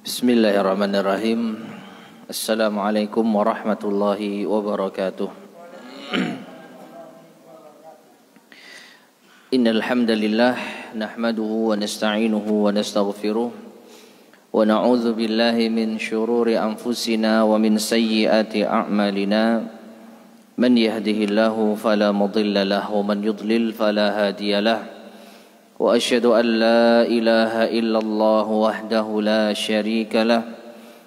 Bismillahirrahmanirrahim. Assalamualaikum warahmatullahi wabarakatuh. Innal hamdalillah nahmaduhu wa nasta'inuhu wa nastaghfiruh wa na'udzu billahi min shururi anfusina wa min sayyiati a'malina. Man yahdihillahu fala mudilla lahu wa man yudlil fala hadiya lahu. وأشهد أن لا إله إلا الله وحده لا شريك له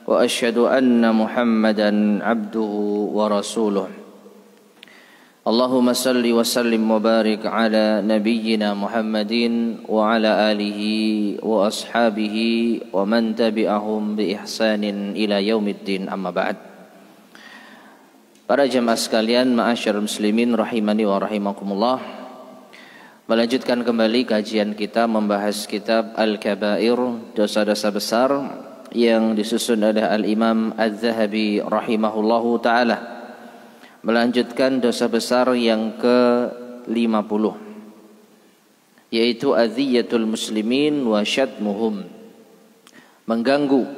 وأشهد أن محمدا عبده ورسوله اللهم صل وسلم وبارك على نبينا محمد وعلى آله وأصحابه ومن تبعهم بإحسان إلى يوم الدين أما بعد. Para jemaah sekalian, ma'asyarul muslimin rahimani wa rahimakumullah. Melanjutkan kembali kajian kita membahas kitab Al-Kabair, dosa-dosa besar yang disusun oleh Al-Imam Az-Zahabi rahimahullahu ta'ala. Melanjutkan dosa besar yang ke-50, yaitu adhiyatul muslimin wa syatmuhum, mengganggu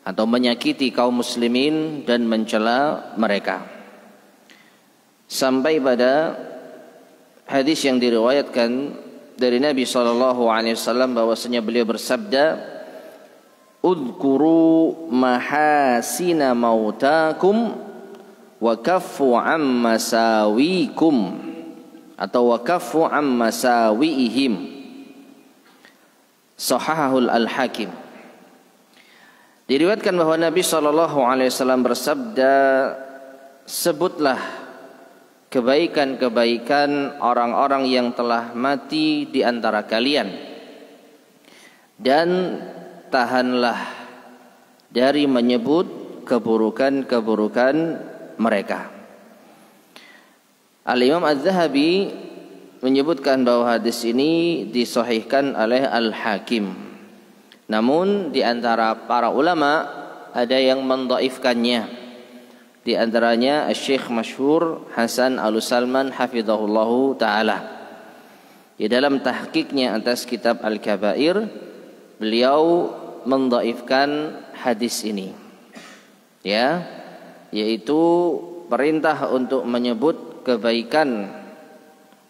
atau menyakiti kaum muslimin dan mencela mereka. Sampai pada hadis yang diriwayatkan dari Nabi SAW bahwasanya beliau bersabda, "Udhkuru mahasina mautakum wa kaffu amma sawikum," atau wa kaffu amma sawiihim. Shahahul Al-Hakim. Diriwayatkan bahwa Nabi SAW bersabda, "Sebutlah kebaikan-kebaikan orang-orang yang telah mati di antara kalian, dan tahanlah dari menyebut keburukan-keburukan mereka." Al-Imam Az-Zahabi menyebutkan bahwa hadis ini disahihkan oleh Al-Hakim. Namun di antara para ulama ada yang mendhaifkannya. Di antaranya Syekh masyhur Hasan Al-Salman hafizahullahu taala. Di dalam tahqiqnya atas kitab Al-Kabair, beliau mendhaifkan hadis ini. Ya, yaitu perintah untuk menyebut kebaikan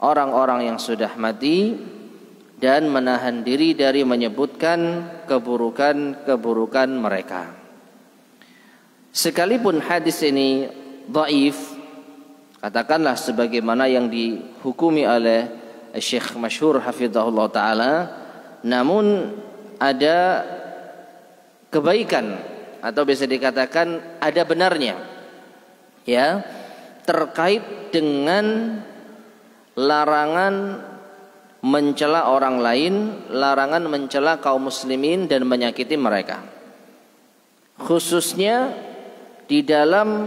orang-orang yang sudah mati dan menahan diri dari menyebutkan keburukan-keburukan mereka. Sekalipun hadis ini dhaif, katakanlah sebagaimana yang dihukumi oleh Syekh masyhur hafizahullah taala, namun ada kebaikan atau bisa dikatakan ada benarnya, ya, terkait dengan larangan mencela orang lain, larangan mencela kaum muslimin dan menyakiti mereka, khususnya di dalam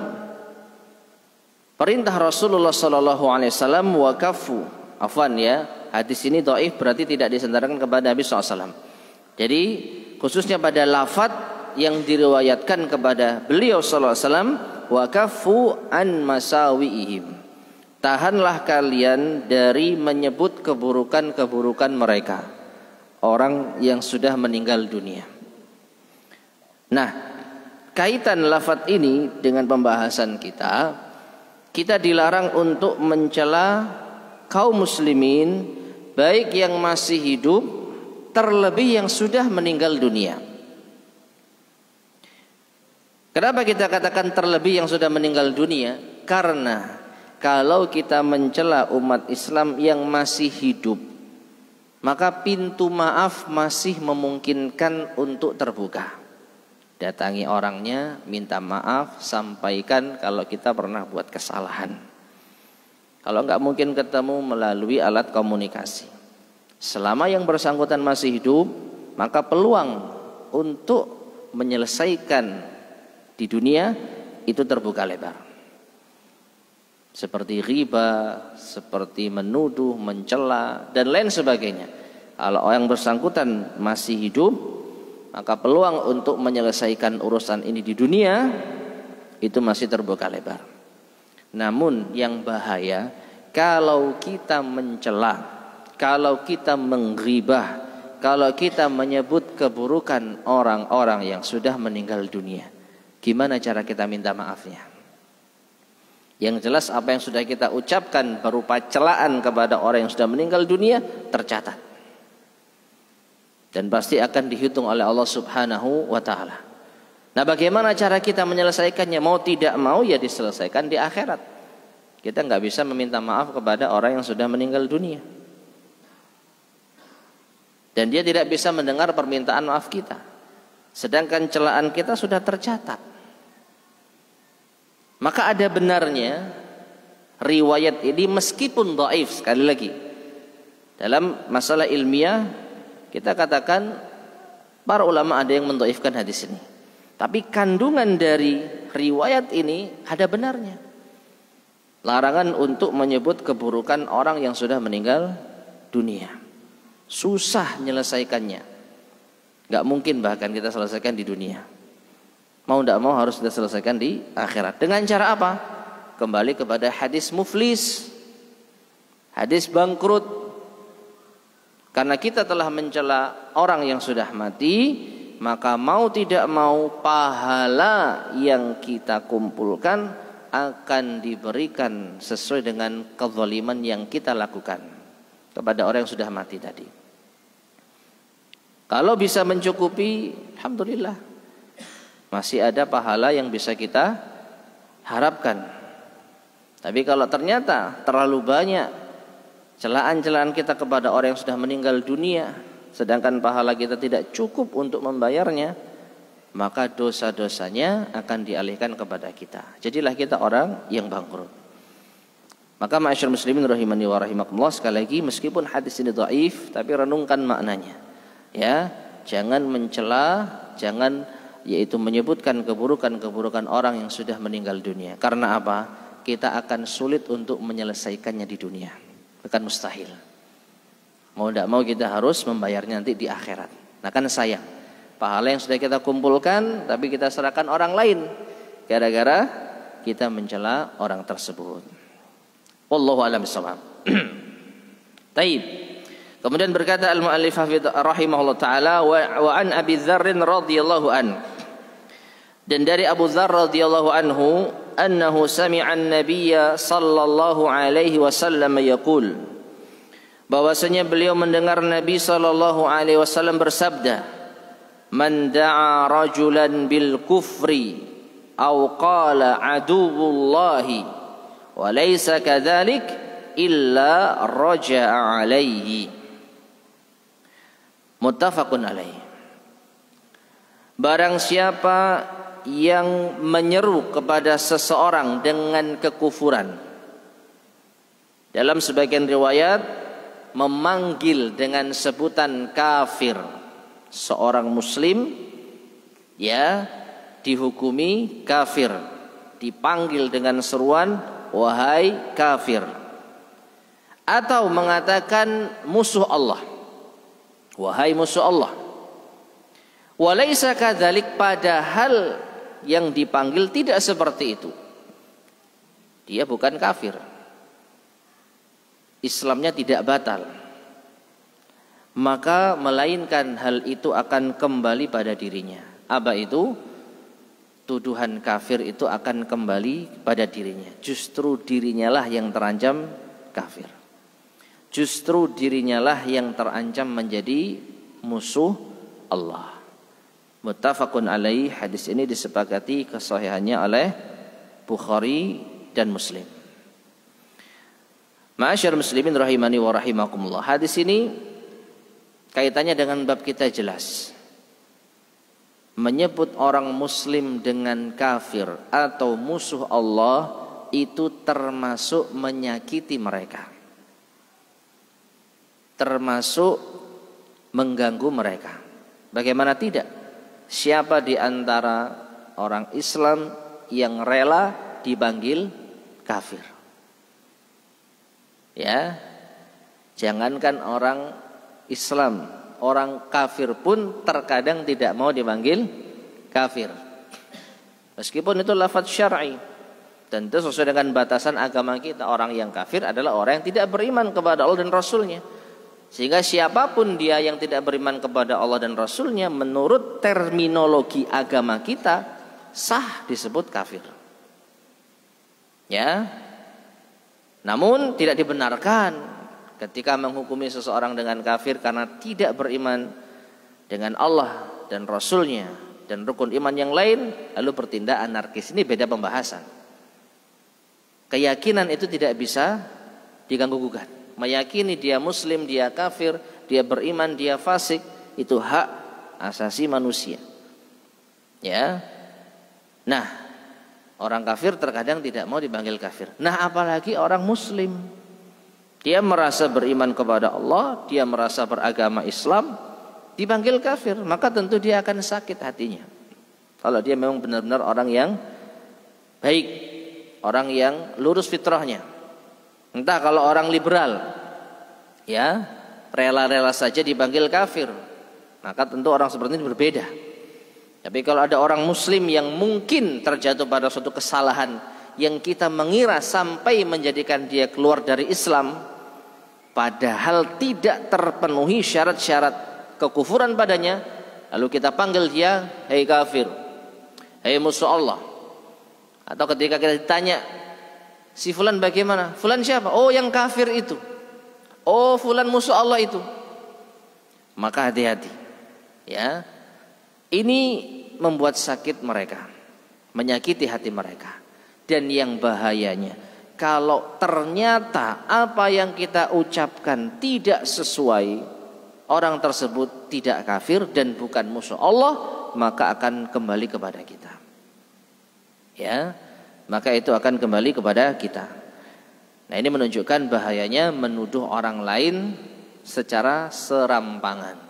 perintah Rasulullah SAW wakafu. Afwan ya, hadis ini dhaif berarti tidak disandarkan kepada Nabi SAW. Jadi khususnya pada lafaz yang diriwayatkan kepada beliau SAW, wakafu an masawiihim, tahanlah kalian dari menyebut keburukan-keburukan mereka, orang yang sudah meninggal dunia. Nah, kaitan lafaz ini dengan pembahasan kita dilarang untuk mencela kaum muslimin, baik yang masih hidup terlebih yang sudah meninggal dunia. Kenapa kita katakan terlebih yang sudah meninggal dunia? Karena kalau kita mencela umat Islam yang masih hidup, maka pintu maaf masih memungkinkan untuk terbuka. Datangi orangnya, minta maaf, sampaikan kalau kita pernah buat kesalahan. Kalau nggak mungkin ketemu, melalui alat komunikasi. Selama yang bersangkutan masih hidup, maka peluang untuk menyelesaikan di dunia itu terbuka lebar. Seperti riba, seperti menuduh, mencela, dan lain sebagainya. Kalau yang bersangkutan masih hidup, maka peluang untuk menyelesaikan urusan ini di dunia itu masih terbuka lebar. Namun yang bahaya, kalau kita mencela, kalau kita menggibah, kalau kita menyebut keburukan orang-orang yang sudah meninggal dunia, gimana cara kita minta maafnya? Yang jelas apa yang sudah kita ucapkan berupa celaan kepada orang yang sudah meninggal dunia tercatat. Dan pasti akan dihitung oleh Allah Subhanahu wa taala. Nah, bagaimana cara kita menyelesaikannya? Mau tidak mau ya diselesaikan di akhirat. Kita nggak bisa meminta maaf kepada orang yang sudah meninggal dunia. Dan dia tidak bisa mendengar permintaan maaf kita. Sedangkan celaan kita sudah tercatat. Maka ada benarnya riwayat ini meskipun dhaif, sekali lagi dalam masalah ilmiah kita katakan para ulama ada yang mendhaifkan hadis ini. Tapi kandungan dari riwayat ini ada benarnya. Larangan untuk menyebut keburukan orang yang sudah meninggal dunia. Susah menyelesaikannya. Gak mungkin bahkan kita selesaikan di dunia. Mau tidak mau harus kita selesaikan di akhirat. Dengan cara apa? Kembali kepada hadis muflis, hadis bangkrut. Karena kita telah mencela orang yang sudah mati, maka mau tidak mau pahala yang kita kumpulkan akan diberikan sesuai dengan kezaliman yang kita lakukan kepada orang yang sudah mati tadi. Kalau bisa mencukupi, alhamdulillah. Masih ada pahala yang bisa kita harapkan. Tapi kalau ternyata terlalu banyak celaan-celaan kita kepada orang yang sudah meninggal dunia, sedangkan pahala kita tidak cukup untuk membayarnya, maka dosa-dosanya akan dialihkan kepada kita. Jadilah kita orang yang bangkrut. Maka ma'asyiral muslimin rahimani wa rahimakumullah, sekali lagi meskipun hadis ini dhaif, tapi renungkan maknanya. Ya, jangan mencela, jangan yaitu menyebutkan keburukan-keburukan orang yang sudah meninggal dunia. Karena apa? Kita akan sulit untuk menyelesaikannya di dunia. Bukan mustahil. Mau tidak mau kita harus membayarnya nanti di akhirat. Nah kan sayang, pahala yang sudah kita kumpulkan tapi kita serahkan orang lain gara-gara kita mencela orang tersebut. Wallahu a'lam bishawab. Taib. Kemudian berkata al-mu'allif rahimahullah taala wa an Abi Dzar radhiyallahu an. Dan dari Abu Dzar radhiyallahu anhu annahu sami'a an-nabiy sallallahu alaihi wasallam yaqul, bahwasanya beliau mendengar Nabi sallallahu alaihi wasallam bersabda, man da'a rajulan bil kufri aw qala aduwullahi wa laysa kadzalik illa raja'a alaihi. Muttafaqun alaih. Barang siapa yang menyeru kepada seseorang dengan kekufuran, dalam sebagian riwayat memanggil dengan sebutan kafir seorang muslim, ya dihukumi kafir, dipanggil dengan seruan wahai kafir, atau mengatakan musuh Allah, wahai musuh Allah. Walaysa kadzalik, padahal yang dipanggil tidak seperti itu. Dia bukan kafir. Islamnya tidak batal. Maka melainkan hal itu akan kembali pada dirinya. Apa itu? Tuduhan kafir itu akan kembali pada dirinya. Justru dirinya lah yang terancam kafir. Justru dirinya lah yang terancam menjadi musuh Allah. Muttafaqun alaih. Hadis ini disepakati kesahihannya oleh Bukhari dan Muslim. Ma'asyiral muslimin rahimani wa rahimakumullah. Hadis ini kaitannya dengan bab kita jelas. Menyebut orang muslim dengan kafir atau musuh Allah itu termasuk menyakiti mereka, termasuk mengganggu mereka. Bagaimana tidak? Siapa di antara orang Islam yang rela dipanggil kafir? Ya, jangankan orang Islam, orang kafir pun terkadang tidak mau dipanggil kafir. Meskipun itu lafaz syar'i, tentu sesuai dengan batasan agama kita. Orang yang kafir adalah orang yang tidak beriman kepada Allah dan Rasulnya. Sehingga siapapun dia yang tidak beriman kepada Allah dan Rasulnya, menurut terminologi agama kita, sah disebut kafir. Ya. Namun tidak dibenarkan ketika menghukumi seseorang dengan kafir karena tidak beriman dengan Allah dan Rasulnya dan rukun iman yang lain, lalu bertindak anarkis. Ini beda pembahasan. Keyakinan itu tidak bisa diganggu gugat. Meyakini dia muslim, dia kafir, dia beriman, dia fasik, itu hak asasi manusia. Ya. Nah, orang kafir terkadang tidak mau dipanggil kafir. Nah, apalagi orang muslim. Dia merasa beriman kepada Allah, dia merasa beragama Islam, dipanggil kafir, maka tentu dia akan sakit hatinya. Kalau dia memang benar-benar orang yang baik, orang yang lurus fitrahnya. Entah kalau orang liberal, ya, rela-rela saja dipanggil kafir, maka tentu orang seperti ini berbeda. Tapi kalau ada orang muslim yang mungkin terjatuh pada suatu kesalahan yang kita mengira sampai menjadikan dia keluar dari Islam, padahal tidak terpenuhi syarat-syarat kekufuran padanya, lalu kita panggil dia, hei kafir, hei musuh Allah. Atau ketika kita ditanya, si fulan bagaimana? Fulan siapa? Oh, yang kafir itu. Oh, fulan musuh Allah itu. Maka hati-hati. Ya. Ini membuat sakit mereka, menyakiti hati mereka. Dan yang bahayanya, kalau ternyata apa yang kita ucapkan tidak sesuai, orang tersebut tidak kafir dan bukan musuh Allah, maka akan kembali kepada kita. Ya, maka itu akan kembali kepada kita. Nah, ini menunjukkan bahayanya menuduh orang lain secara serampangan.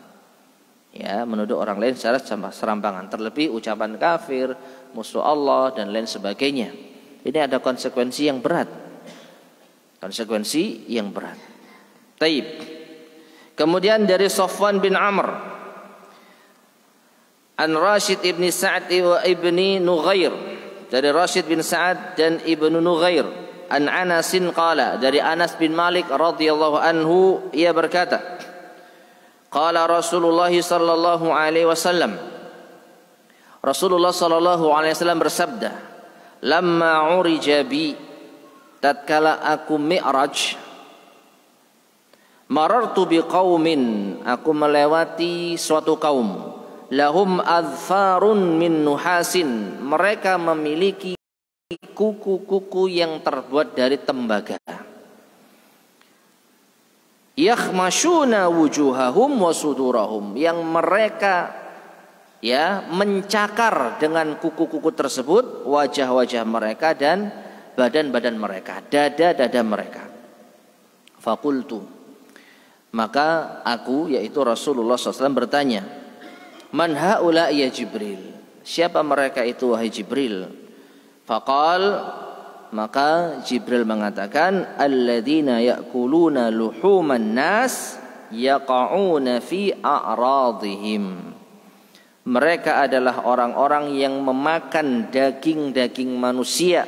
Ya, menuduh orang lain secara serampangan, terlebih ucapan kafir, musuh Allah dan lain sebagainya. Ini ada konsekuensi yang berat. Konsekuensi yang berat. Taib. Kemudian dari Safwan bin Amr, an Rashid ibn Sa'ad ibni Nughair, dari Rashid bin Sa'ad dan Ibnu Nughair, an Anasin qala, dari Anas bin Malik radhiyallahu anhu, ia berkata, qala Rasulullah sallallahu alaihi wasallam, Rasulullah sallallahu alaihi wasallam bersabda, lamma urija bi, tatkala aku mi'raj, marartu biqaumin, aku melewati suatu kaum, lahum adfarun min nuhasin, mereka memiliki kuku-kuku yang terbuat dari tembaga. Yakhmashuna wujuhahum wa sudurahum, yang mereka ya mencakar dengan kuku-kuku tersebut wajah-wajah mereka dan badan-badan mereka, dada-dada mereka. Faqultu, maka aku, yaitu Rasulullah SAW bertanya, man haula ya Jibril, siapa mereka itu wahai Jibril? Faqal, maka Jibril mengatakan, alladzina ya'kuluna luhuman nas yaqa'una fi a'radihim, mereka adalah orang-orang yang memakan daging-daging manusia,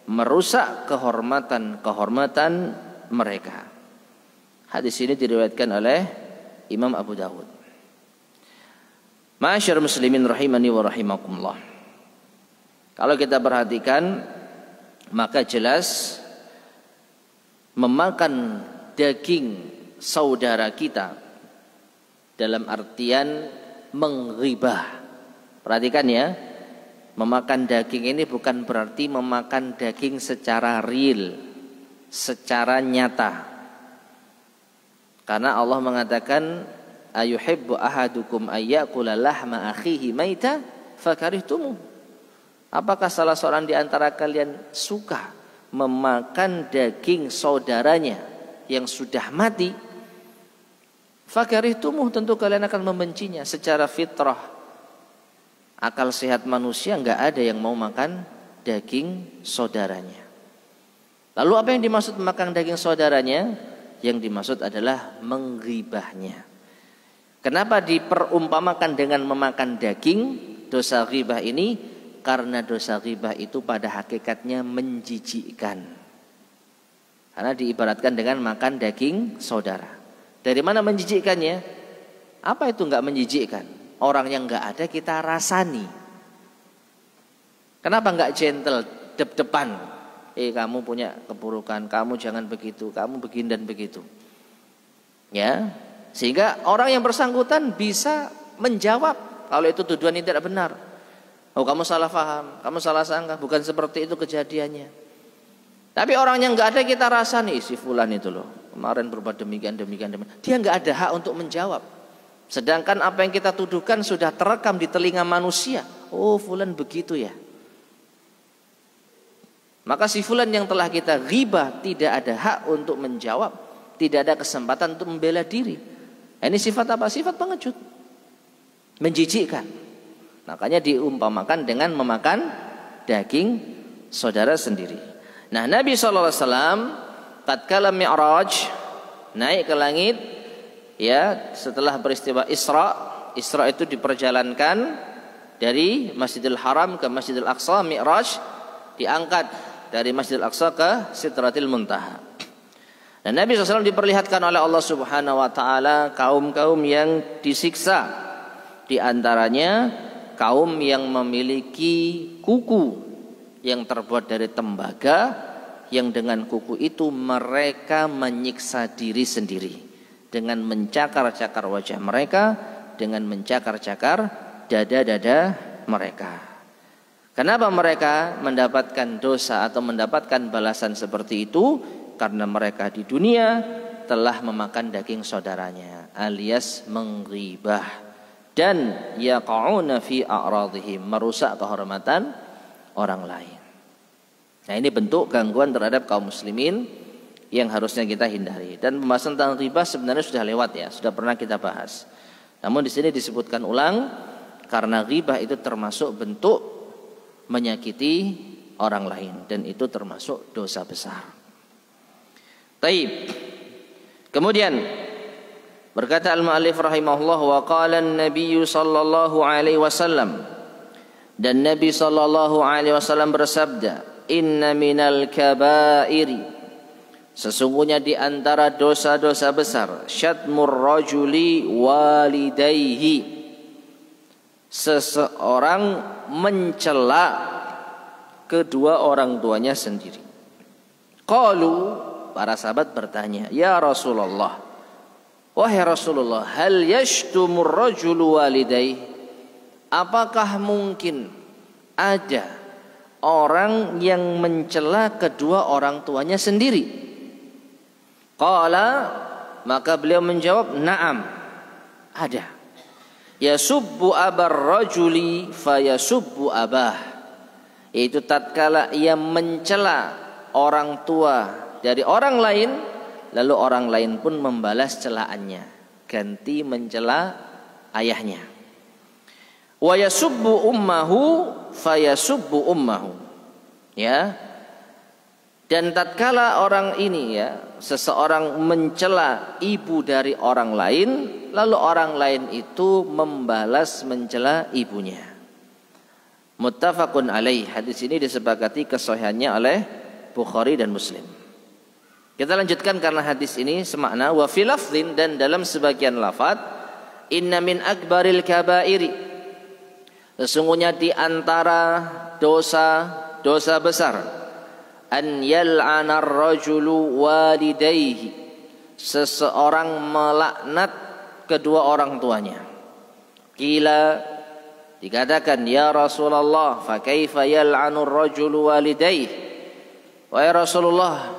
merusak kehormatan-kehormatan mereka. Hadis ini diriwayatkan oleh Imam Abu Dawud. Ma'asyiral muslimin rahimani wa rahimakumullah. Kalau kita perhatikan, maka jelas memakan daging saudara kita dalam artian menghibah. Perhatikan ya, memakan daging ini bukan berarti memakan daging secara real, secara nyata. Karena Allah mengatakan, ayuhibbu ahadukum ayyakula lahma akhihi maita fakarihtumu. Apakah salah seorang di antara kalian suka memakan daging saudaranya yang sudah mati? Fakarihtumu, tentu kalian akan membencinya. Secara fitrah, akal sehat manusia enggak ada yang mau makan daging saudaranya. Lalu apa yang dimaksud makan daging saudaranya? Yang dimaksud adalah menggibahnya. Kenapa diperumpamakan dengan memakan daging dosa ghibah ini? Karena dosa ghibah itu pada hakikatnya menjijikkan. Karena diibaratkan dengan makan daging saudara. Dari mana menjijikkannya? Apa itu enggak menjijikkan? Orang yang enggak ada kita rasani. Kenapa enggak gentle, dep-depan? Kamu punya keburukan, kamu jangan begitu, kamu begini dan begitu. Ya, sehingga orang yang bersangkutan bisa menjawab kalau itu tuduhan yang tidak benar. Oh, kamu salah paham, kamu salah sangka, bukan seperti itu kejadiannya. Tapi orang yang nggak ada kita rasa nih, si fulan itu loh, kemarin berbuat demikian. Dia nggak ada hak untuk menjawab. Sedangkan apa yang kita tuduhkan sudah terekam di telinga manusia. Oh, fulan begitu ya. Maka si fulan yang telah kita ghibah tidak ada hak untuk menjawab. Tidak ada kesempatan untuk membela diri. Ini sifat apa? Sifat pengecut, menjijikkan. Makanya diumpamakan dengan memakan daging saudara sendiri. Nah, Nabi SAW tatkala Mi'raj naik ke langit, ya, setelah peristiwa Isra. Isra itu diperjalankan dari Masjidil Haram ke Masjidil Aqsa. Mi'raj diangkat dari Masjidil Aqsa ke Sidratil Muntaha. Dan Nabi SAW diperlihatkan oleh Allah Subhanahu wa Ta'ala kaum-kaum yang disiksa, di antaranya kaum yang memiliki kuku yang terbuat dari tembaga, yang dengan kuku itu mereka menyiksa diri sendiri dengan mencakar-cakar wajah mereka, dengan mencakar-cakar dada-dada mereka. Kenapa mereka mendapatkan dosa atau mendapatkan balasan seperti itu? Karena mereka di dunia telah memakan daging saudaranya, alias menggibah, dan yaqauna fi a'radihim, merusak kehormatan orang lain. Nah, ini bentuk gangguan terhadap kaum muslimin yang harusnya kita hindari. Dan pembahasan tentang riba sebenarnya sudah lewat ya, sudah pernah kita bahas. Namun di sini disebutkan ulang karena riba itu termasuk bentuk menyakiti orang lain dan itu termasuk dosa besar. Taib. Kemudian berkata al-mu'allif rahimahullah, wa qala an-nabiy sallallahu alaihi wasallam, dan Nabi sallallahu alaihi wasallam bersabda, inna minal kabairi, sesungguhnya di antara dosa-dosa besar, syatmur rajuli walidayhi, seseorang mencela kedua orang tuanya sendiri. Qalu, para sahabat bertanya, ya Rasulullah, wahai Rasulullah, hal yashtumur rajulu walidayhi, apakah mungkin ada orang yang mencela kedua orang tuanya sendiri? Qala, maka beliau menjawab, na'am, ada. Yasubbu abar rajuli fayasubbu abah, yaitu tatkala ia mencela orang tua dari orang lain, lalu orang lain pun membalas celaannya, ganti mencela ayahnya. Wa yasubbu ummahu fayasubbu ummahu, ya. Dan tatkala orang ini, ya, seseorang mencela ibu dari orang lain, lalu orang lain itu membalas mencela ibunya. Muttafaqun alaih. Hadis ini disepakati kesahihannya oleh Bukhari dan Muslim. Kita lanjutkan karena hadis ini semakna. Wa fi lafdhin, dan dalam sebagian lafaz, inna min akbaril kabairi, sesungguhnya di antara dosa besar, an yal'ana ar-rajulu walidayhi, seseorang melaknat kedua orang tuanya. Qila, dikatakan, ya Rasulullah, fa kaifa yal'anu ar-rajulu walidayhi, wahai Rasulullah,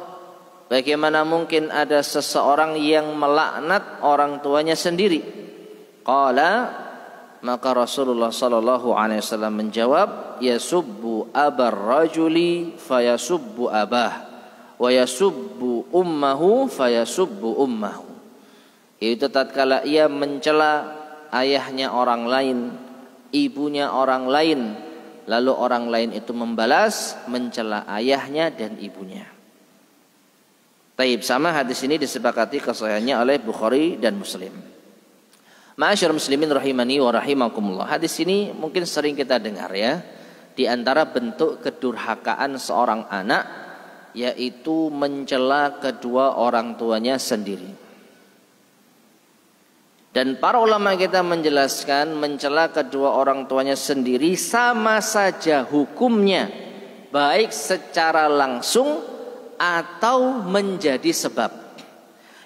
bagaimana mungkin ada seseorang yang melaknat orang tuanya sendiri? Qala, maka Rasulullah sallallahu alaihi wasallam menjawab, yasubbu abar rajuli fayasubbu abah, wa yasubbu ummahu fayasubbu ummahu, yaitu tatkala ia mencela ayahnya orang lain, ibunya orang lain, lalu orang lain itu membalas mencela ayahnya dan ibunya. Taib, sama hadis ini disepakati kesahihannya oleh Bukhari dan Muslim. Ma'asyiral muslimin rahimani wa rahimakumullah. Hadis ini mungkin sering kita dengar, ya. Di antara bentuk kedurhakaan seorang anak, yaitu mencela kedua orang tuanya sendiri. Dan para ulama kita menjelaskan mencela kedua orang tuanya sendiri sama saja hukumnya, baik secara langsung atau menjadi sebab.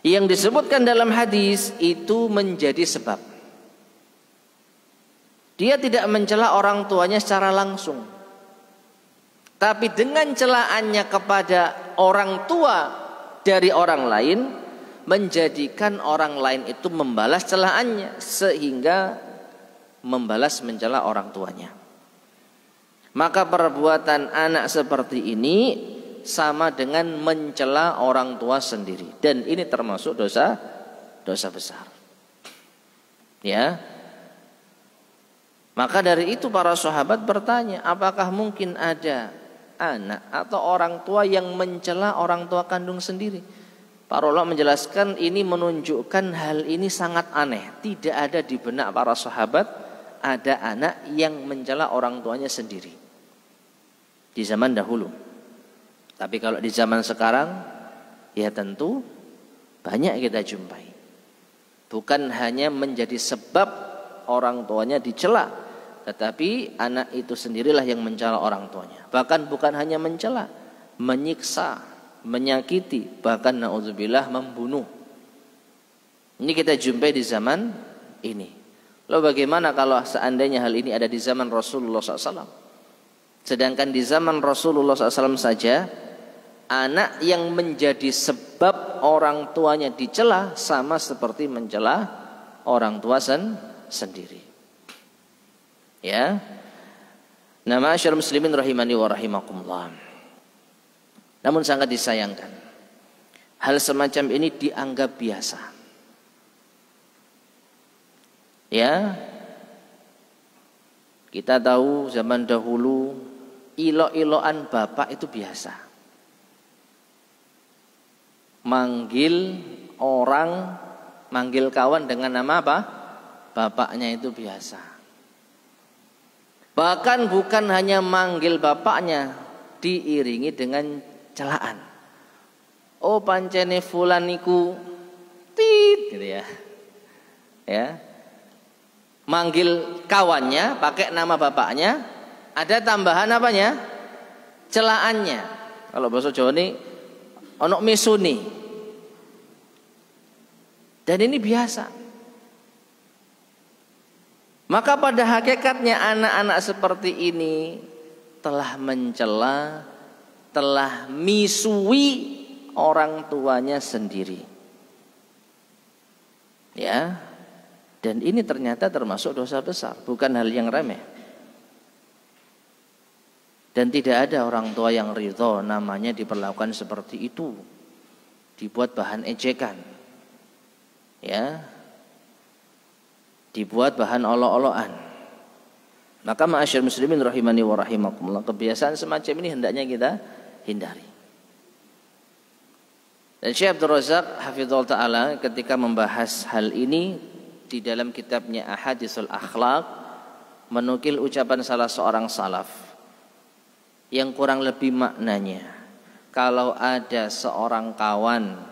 Yang disebutkan dalam hadis itu menjadi sebab. Dia tidak mencela orang tuanya secara langsung, tapi dengan celaannya kepada orang tua dari orang lain menjadikan orang lain itu membalas celaannya, sehingga membalas mencela orang tuanya. Maka perbuatan anak seperti ini sama dengan mencela orang tua sendiri, dan ini termasuk dosa besar. Ya. Maka dari itu para sahabat bertanya, apakah mungkin ada anak atau orang tua yang mencela orang tua kandung sendiri? Para ulama menjelaskan ini menunjukkan hal ini sangat aneh. Tidak ada di benak para sahabat ada anak yang mencela orang tuanya sendiri di zaman dahulu. Tapi kalau di zaman sekarang, ya tentu banyak kita jumpai. Bukan hanya menjadi sebab orang tuanya dicela, tetapi anak itu sendirilah yang mencela orang tuanya. Bahkan bukan hanya mencela, menyiksa, menyakiti, bahkan naudzubillah membunuh. Ini kita jumpai di zaman ini. Lalu bagaimana kalau seandainya hal ini ada di zaman Rasulullah SAW? Sedangkan di zaman Rasulullah SAW saja, anak yang menjadi sebab orang tuanya dicela sama seperti mencela orang tua sendiri. Ya. Nah, ma'asyiral muslimin rahimani wa rahimakumullah. Namun sangat disayangkan, hal semacam ini dianggap biasa. Ya. Kita tahu zaman dahulu ilo-iloan bapak itu biasa. Manggil orang, manggil kawan dengan nama apa? Bapaknya itu biasa. Bahkan bukan hanya manggil bapaknya, diiringi dengan celaan. Oh pancene fulan niku tit gitu ya. Ya. Manggil kawannya pakai nama bapaknya, ada tambahan apanya? Celaannya. Kalau bahasa Jawa ini ono misuni. Dan ini biasa. Maka pada hakikatnya anak-anak seperti ini telah mencela, telah misui orang tuanya sendiri. Ya. Dan ini ternyata termasuk dosa besar, bukan hal yang remeh. Dan tidak ada orang tua yang ridho namanya diperlakukan seperti itu, dibuat bahan ejekan. Ya. Dibuat bahan olok-olokan. Maka ma'asyar muslimin rahimani wa rahimakumullah, kebiasaan semacam ini hendaknya kita hindari. Dan Syekh Abdul Razak hafizahullah ta'ala ketika membahas hal ini di dalam kitabnya Ahaditsul Akhlaq menukil ucapan salah seorang salaf yang kurang lebih maknanya, kalau ada seorang kawan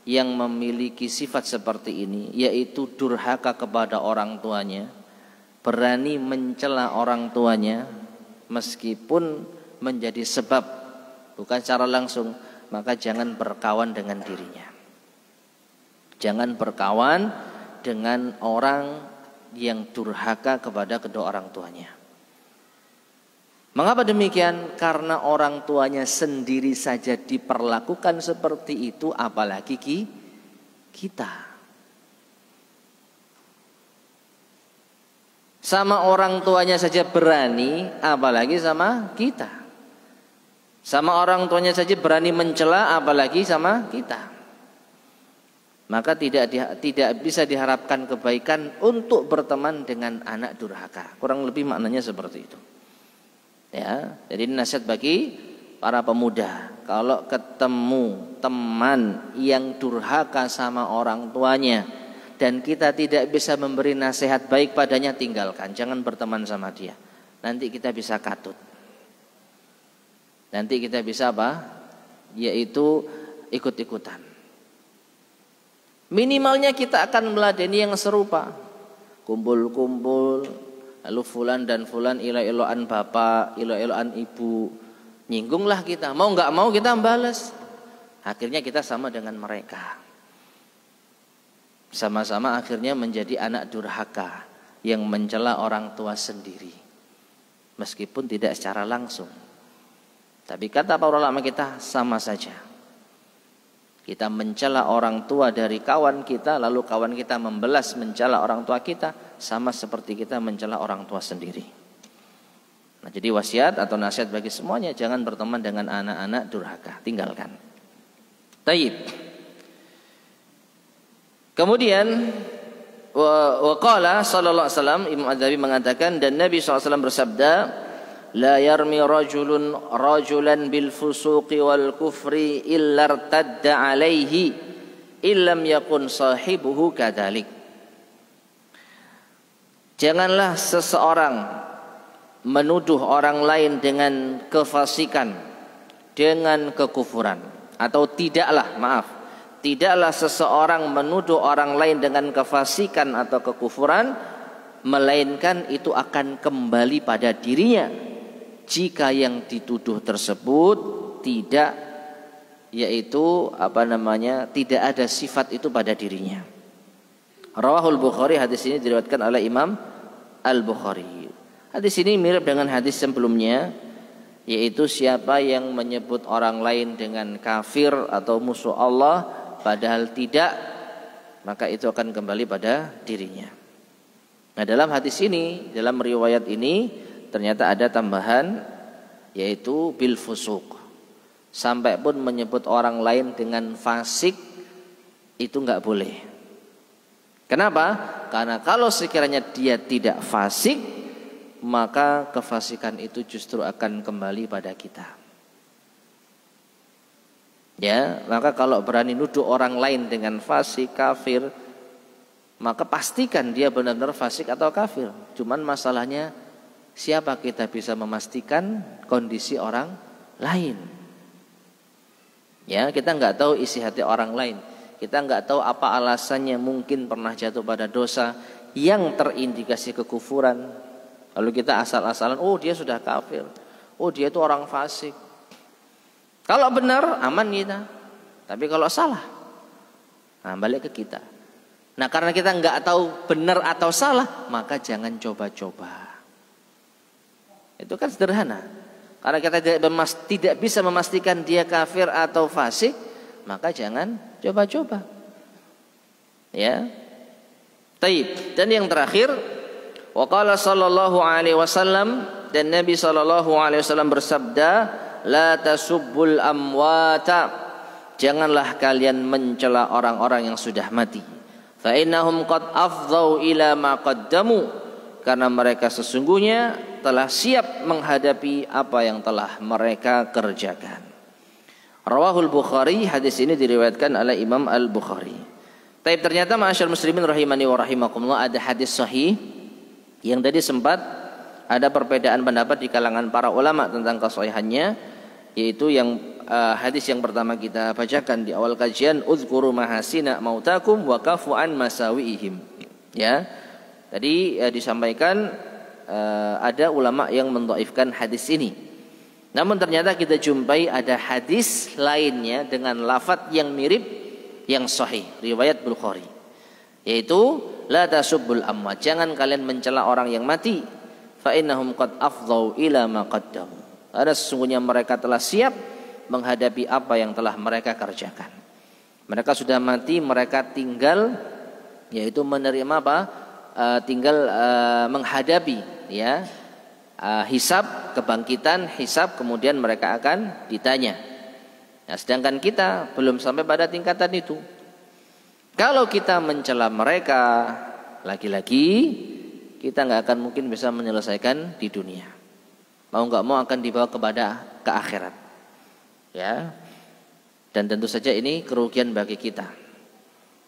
yang memiliki sifat seperti ini, yaitu durhaka kepada orang tuanya, berani mencela orang tuanya meskipun menjadi sebab bukan secara langsung, maka jangan berkawan dengan dirinya. Jangan berkawan dengan orang yang durhaka kepada kedua orang tuanya. Mengapa demikian? Karena orang tuanya sendiri saja diperlakukan seperti itu, apalagi kita. Sama orang tuanya saja berani, apalagi sama kita. Sama orang tuanya saja berani mencela, apalagi sama kita. Maka tidak bisa diharapkan kebaikan untuk berteman dengan anak durhaka. Kurang lebih maknanya seperti itu. Ya, jadi nasihat bagi para pemuda, kalau ketemu teman yang durhaka sama orang tuanya dan kita tidak bisa memberi nasihat baik padanya, tinggalkan, jangan berteman sama dia. Nanti kita bisa katut. Nanti kita bisa apa? Yaitu ikut-ikutan. Minimalnya kita akan meladeni yang serupa. Kumpul-kumpul, lalu fulan dan fulan ilo-iloan bapak, ilo-iloan ibu. Nyinggunglah kita, mau nggak mau kita balas. Akhirnya kita sama dengan mereka. Sama-sama akhirnya menjadi anak durhaka yang mencela orang tua sendiri. Meskipun tidak secara langsung. Tapi kata para ulama kita sama saja. Kita mencela orang tua dari kawan kita, lalu kawan kita membelas mencela orang tua kita, sama seperti kita mencela orang tua sendiri. Nah, jadi wasiat atau nasihat bagi semuanya, jangan berteman dengan anak-anak durhaka, tinggalkan. Taib. Kemudian waqala sallallahu alaihi wasallam, Imam Adzabi mengatakan, dan Nabi SAW bersabda, la yarmi rajulun rajulan bil fusuqi wal kufri illa irtadda alaihi illam yakun sahibuhu kadzalik. Janganlah seseorang menuduh orang lain dengan kefasikan, dengan kekufuran, atau tidaklah seseorang menuduh orang lain dengan kefasikan atau kekufuran, melainkan itu akan kembali pada dirinya jika yang dituduh tersebut tidak tidak ada sifat itu pada dirinya. Rawahul Bukhari, hadis ini diriwayatkan oleh Imam Al-Bukhari. Hadis ini mirip dengan hadis sebelumnya, yaitu siapa yang menyebut orang lain dengan kafir atau musuh Allah padahal tidak, maka itu akan kembali pada dirinya. Nah, dalam hadis ini, dalam riwayat ini ternyata ada tambahan, yaitu bil fusuq. Sampai pun menyebut orang lain dengan fasik itu enggak boleh. Kenapa? Karena kalau sekiranya dia tidak fasik, maka kefasikan itu justru akan kembali pada kita. Ya, maka kalau berani nuduh orang lain dengan fasik, kafir, maka pastikan dia benar-benar fasik atau kafir. Cuman masalahnya, siapa kita bisa memastikan kondisi orang lain? Ya, kita nggak tahu isi hati orang lain. Kita nggak tahu apa alasannya, mungkin pernah jatuh pada dosa yang terindikasi kekufuran. Lalu kita asal-asalan, oh dia sudah kafir, oh dia itu orang fasik. Kalau benar aman kita, tapi kalau salah, nah balik ke kita. Nah, karena kita nggak tahu benar atau salah, maka jangan coba-coba. Itu kan sederhana. Karena kita tidak bisa memastikan dia kafir atau fasik, maka jangan coba-coba. Ya. Taib. Dan yang terakhir, waqala sallallahu alaihi wasallam, dan Nabi sallallahu alaihi wasallam bersabda, la tasubbul amwata, janganlah kalian mencela orang-orang yang sudah mati. Fa innahum qad afdhau ila ma qaddamu, karena mereka sesungguhnya telah siap menghadapi apa yang telah mereka kerjakan. Rawahul Bukhari, hadis ini diriwayatkan oleh Imam Al-Bukhari. Tapi ternyata ma'asyar muslimin rahimani wa rahimakumullah, ada hadis sahih yang tadi sempat ada perbedaan pendapat di kalangan para ulama tentang kesahihannya, yaitu yang hadis yang pertama kita bacakan di awal kajian, uzkuru mahasina mautakum wa kafu an masawiihim. Ya. Tadi disampaikan ada ulama yang mendhaifkan hadis ini. Namun ternyata kita jumpai ada hadis lainnya dengan lafaz yang mirip, yang sahih, riwayat Bukhari, yaitu la tasubbul amwat, jangan kalian mencela orang yang mati, fa innahum qad afdhau ila ma qaddamu, karena sesungguhnya mereka telah siap menghadapi apa yang telah mereka kerjakan. Mereka sudah mati, mereka tinggal yaitu menerima apa? Tinggal menghadapi, ya, hisab, kebangkitan, hisab, kemudian mereka akan ditanya. Nah, sedangkan kita belum sampai pada tingkatan itu. Kalau kita mencela mereka, lagi-lagi kita nggak akan mungkin bisa menyelesaikan di dunia. Mau nggak mau akan dibawa ke akhirat. Ya, dan tentu saja ini kerugian bagi kita.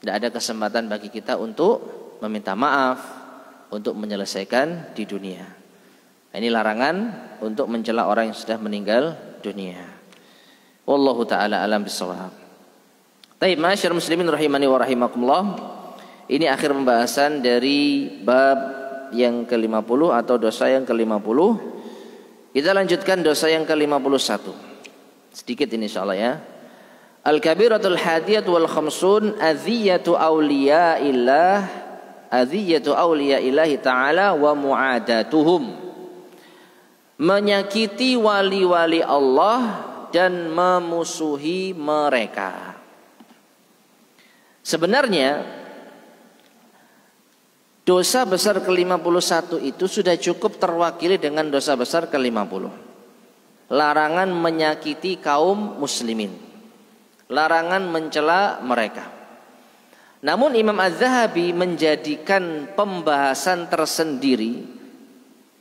Tidak ada kesempatan bagi kita untuk meminta maaf, untuk menyelesaikan di dunia. Ini larangan untuk mencela orang yang sudah meninggal dunia. Wallahu ta'ala alam bisawab. Taib, masyarakat muslimin rahimani wa rahimakumullah. Ini akhir pembahasan dari bab yang ke-50 atau dosa yang ke-50. Kita lanjutkan dosa yang ke-51. Sedikit ini insyaallah ya. Al-kabiratul hadiyat wal khamsun adhiyatu awliyaillah, adhiyatu awliyaillahi ta'ala wa mu'adatuhum. Menyakiti wali-wali Allah dan memusuhi mereka. Sebenarnya dosa besar ke-51 itu sudah cukup terwakili dengan dosa besar ke-50. Larangan menyakiti kaum muslimin, larangan mencela mereka. Namun Imam Az-Zahabi menjadikan pembahasan tersendiri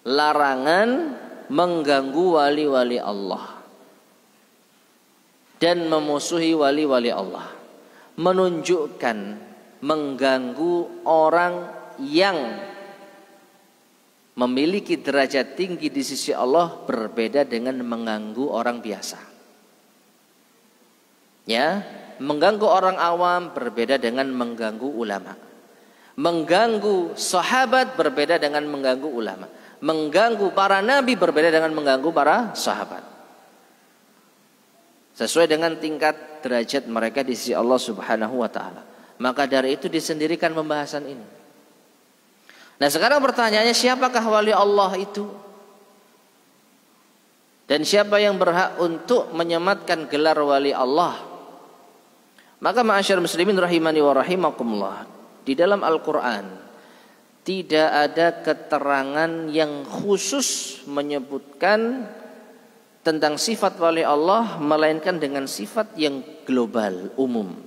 larangan mengganggu wali-wali Allah dan memusuhi wali-wali Allah, menunjukkan mengganggu orang yang memiliki derajat tinggi di sisi Allah berbeda dengan mengganggu orang biasa. Ya, mengganggu orang awam berbeda dengan mengganggu ulama. Mengganggu sahabat berbeda dengan mengganggu ulama. Mengganggu para nabi berbeda dengan mengganggu para sahabat. Sesuai dengan tingkat derajat mereka di sisi Allah Subhanahu wa taala. Maka dari itu disendirikan pembahasan ini. Nah, sekarang pertanyaannya, siapakah wali Allah itu? Dan siapa yang berhak untuk menyematkan gelar wali Allah? Maka ma'asyar muslimin rahimani wa rahimakumullah, di dalam Al-Quran tidak ada keterangan yang khusus menyebutkan tentang sifat wali Allah, melainkan dengan sifat yang global, umum.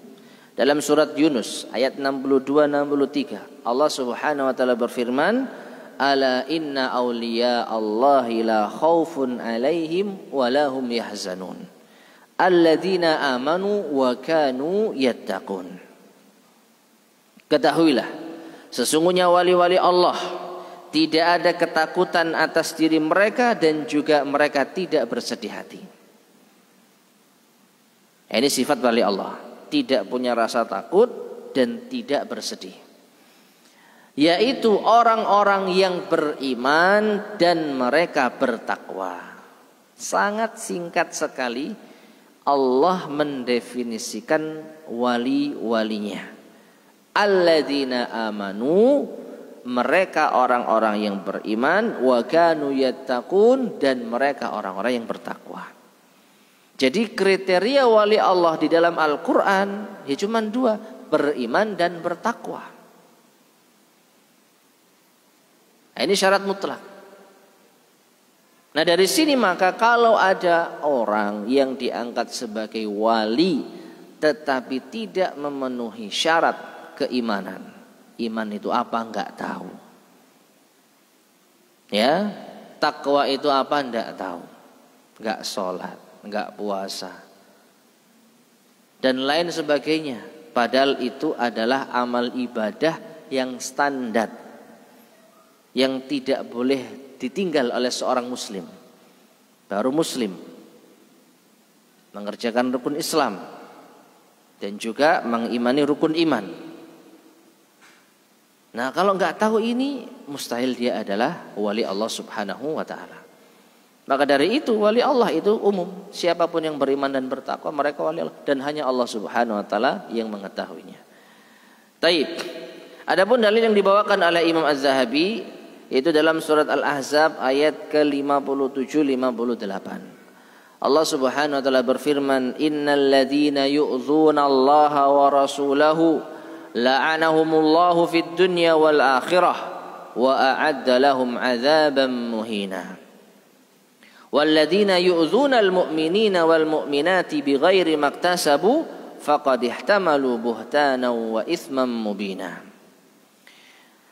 Dalam surat Yunus ayat 62-63 Allah Subhanahu wa taala berfirman, ala inna awliya Allahi la khaufun alaihim wa lahum yahzanun alladzina amanu wa kanu yattaqun. Ketahuilah, sesungguhnya wali-wali Allah tidak ada ketakutan atas diri mereka dan juga mereka tidak bersedih hati. Ini sifat wali Allah, tidak punya rasa takut dan tidak bersedih. Yaitu orang-orang yang beriman dan mereka bertakwa. Sangat singkat sekali Allah mendefinisikan wali-walinya. Alladzina amanu, mereka orang-orang yang beriman, wa kanu yattaqun, dan mereka orang-orang yang bertakwa. Jadi kriteria wali Allah di dalam Al-Quran ya cuma dua, beriman dan bertakwa. Nah, ini syarat mutlak. Nah, dari sini maka kalau ada orang yang diangkat sebagai wali tetapi tidak memenuhi syarat keimanan, iman itu apa enggak tahu. Ya, takwa itu apa enggak tahu. Enggak sholat, enggak puasa, dan lain sebagainya. Padahal itu adalah amal ibadah yang standar, yang tidak boleh ditinggal oleh seorang muslim. Baru muslim mengerjakan rukun Islam dan juga mengimani rukun iman. Nah, kalau enggak tahu ini, mustahil dia adalah wali Allah Subhanahu wa taala. Maka dari itu wali Allah itu umum, siapapun yang beriman dan bertakwa mereka wali Allah, dan hanya Allah Subhanahu wa taala yang mengetahuinya. Taib. Adapun dalil yang dibawakan oleh Imam Az-Zahabi itu dalam surat Al-Ahzab ayat ke-57-58. Allah Subhanahu wa taala berfirman, innal ladzina yu'dzuna Allaha wa rasulahu la'anahumullahu fid dunya wal akhirah wa a'adda lahum 'adzaban muhina. Walladzina yu'dzuna al-mu'minina wal mu'minati bighairi maktasabu faqad ihtamalu buhtanan wa itsman mubina.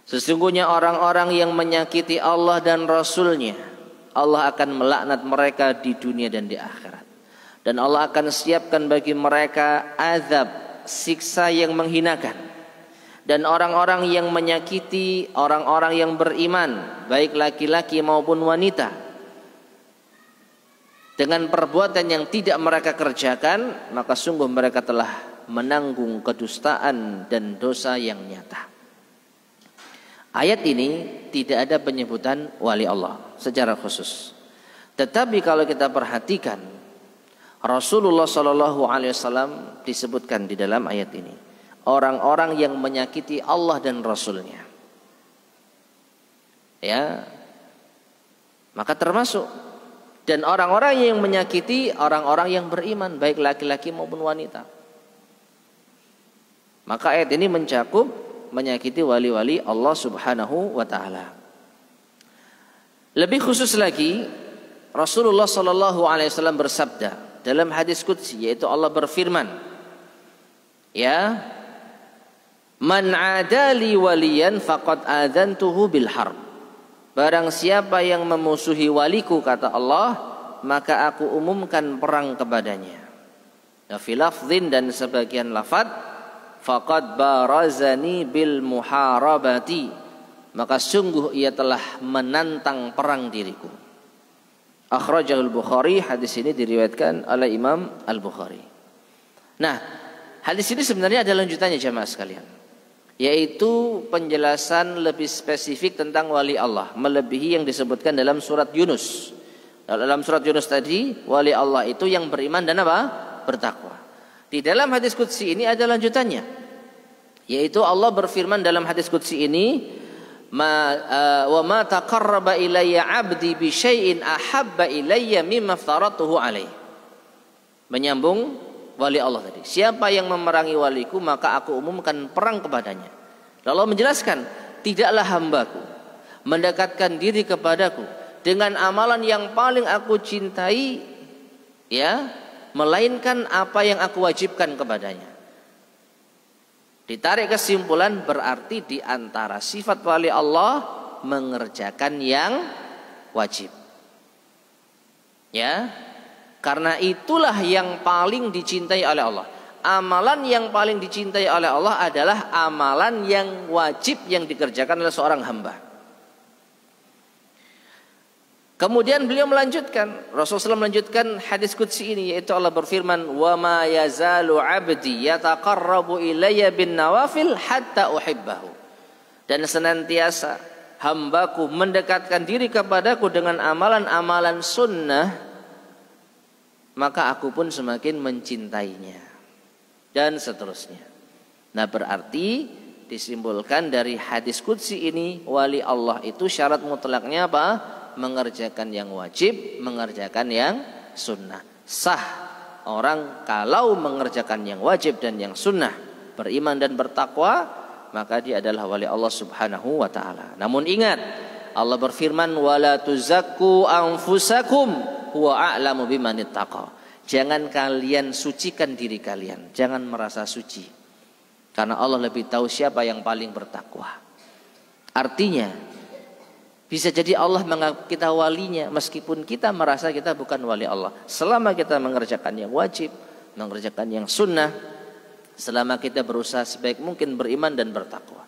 Sesungguhnya orang-orang yang menyakiti Allah dan Rasul-Nya, Allah akan melaknat mereka di dunia dan di akhirat. Dan Allah akan siapkan bagi mereka azab, siksa yang menghinakan. Dan orang-orang yang menyakiti orang-orang yang beriman, baik laki-laki maupun wanita, dengan perbuatan yang tidak mereka kerjakan, maka sungguh mereka telah menanggung kedustaan dan dosa yang nyata. Ayat ini tidak ada penyebutan wali Allah secara khusus. Tetapi kalau kita perhatikan, Rasulullah Shallallahu Alaihi Wasallam disebutkan di dalam ayat ini orang-orang yang menyakiti Allah dan Rasulnya. Ya, maka termasuk dan orang-orang yang menyakiti orang-orang yang beriman, baik laki-laki maupun wanita. Maka ayat ini mencakup menyakiti wali-wali Allah Subhanahu wa taala. Lebih khusus lagi, Rasulullah Shallallahu Alaihi Wasallam bersabda dalam hadis qudsi, yaitu Allah berfirman, ya, man adali waliyan faqad adzantuhu bil harb. Barang siapa yang memusuhi waliku, kata Allah, maka aku umumkan perang kepadanya. Fi lafdhin, dan sebagian lafaz, faqad barazani bil muharabati, maka sungguh ia telah menantang perang diriku. Akhrajahul Bukhari, hadis ini diriwayatkan oleh Imam Al-Bukhari. Nah, hadis ini sebenarnya ada lanjutannya jamaah sekalian, yaitu penjelasan lebih spesifik tentang wali Allah, melebihi yang disebutkan dalam surat Yunus. Dalam surat Yunus tadi, wali Allah itu yang beriman dan apa? Bertakwa. Di dalam hadis qudsi ini ada lanjutannya, yaitu Allah berfirman dalam hadis qudsi ini, wa ma taqarraba ilayya 'abdi bi syai'in ahabba ilayya mimma aftaratuhu alaihi. Menyambung wali Allah tadi, siapa yang memerangi waliku maka aku umumkan perang kepadanya. Lalu Allah menjelaskan, tidaklah hambaku mendekatkan diri kepadaku dengan amalan yang paling aku cintai, ya, melainkan apa yang aku wajibkan kepadanya. Ditarik kesimpulan, berarti di antara sifat wali Allah mengerjakan yang wajib. Ya, karena itulah yang paling dicintai oleh Allah. Amalan yang paling dicintai oleh Allah adalah amalan yang wajib yang dikerjakan oleh seorang hamba. Kemudian beliau melanjutkan, Rasulullah SAW melanjutkan hadis qudsi ini, yaitu Allah berfirman, wa ma yazalu 'abdi yataqarrabu ilayya bin nawafil hatta uhibbahu. Dan senantiasa hambaku mendekatkan diri kepadaku dengan amalan-amalan sunnah, maka aku pun semakin mencintainya, dan seterusnya. Nah, berarti disimpulkan dari hadis qudsi ini, wali Allah itu syarat mutlaknya apa? Mengerjakan yang wajib, mengerjakan yang sunnah. Sah orang kalau mengerjakan yang wajib dan yang sunnah, beriman dan bertakwa, maka dia adalah wali Allah Subhanahu wa taala. Namun ingat, Allah berfirman, wala tuzakku anfusakum huwa a'lamu biman ittaqa. Jangan kalian sucikan diri kalian, jangan merasa suci, karena Allah lebih tahu siapa yang paling bertakwa. Artinya, bisa jadi Allah menganggap kita walinya meskipun kita merasa kita bukan wali Allah. Selama kita mengerjakan yang wajib, mengerjakan yang sunnah, selama kita berusaha sebaik mungkin beriman dan bertakwa.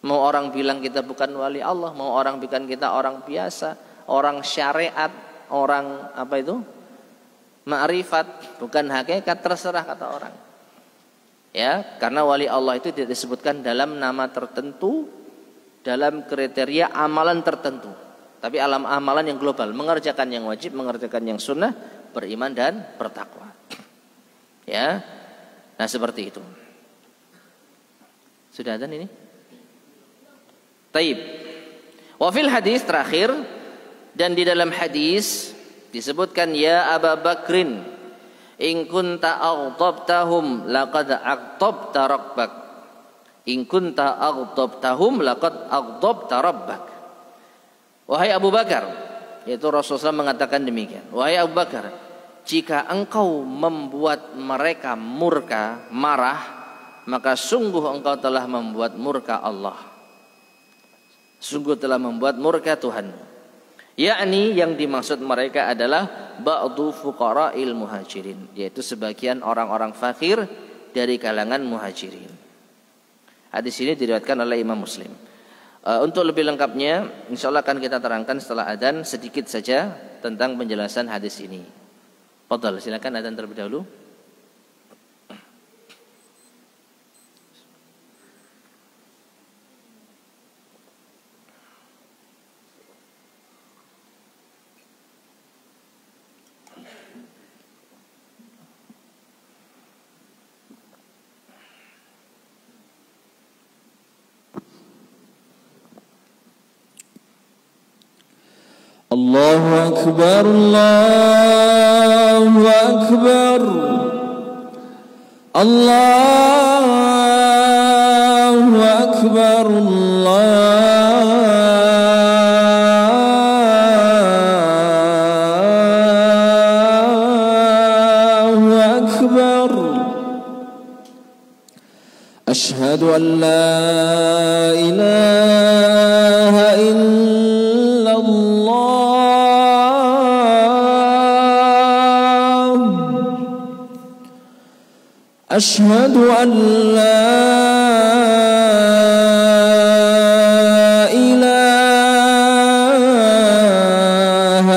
Mau orang bilang kita bukan wali Allah, mau orang bilang kita orang biasa, orang syariat, orang apa itu? Ma'rifat, bukan hakikat, terserah kata orang. Ya, karena wali Allah itu tidak disebutkan dalam nama tertentu, dalam kriteria amalan tertentu, tapi amalan yang global, mengerjakan yang wajib, mengerjakan yang sunnah, beriman dan bertakwa. Ya, nah seperti itu. Sudah ada ini? Taib. Wa fil hadis, terakhir, dan di dalam hadis disebutkan, ya Abu Bakrin, in kunta aghdabtahum laqad aghdabta rabbak. In kunta aghdabtahum laqad aghdabta rabbak. Wahai Abu Bakar, yaitu Rasulullah SAW mengatakan demikian, wahai Abu Bakar, jika engkau membuat mereka murka, marah, maka sungguh engkau telah membuat murka Allah. Sungguh telah membuat murka Tuhan. Yakni yang dimaksud mereka adalah ba'du fuqara'il muhajirin, yaitu sebagian orang-orang fakir dari kalangan muhajirin. Hadis ini diriwayatkan oleh Imam Muslim. Untuk lebih lengkapnya, insya Allah akan kita terangkan setelah adzan sedikit saja tentang penjelasan hadis ini. Fadhal, silakan adzan terlebih dahulu. Allahu Akbar, Allahu Akbar, Allahu Akbar, Allahu Akbar. Asyhadu an la ilaha illallah. Asyhadu an la ilaha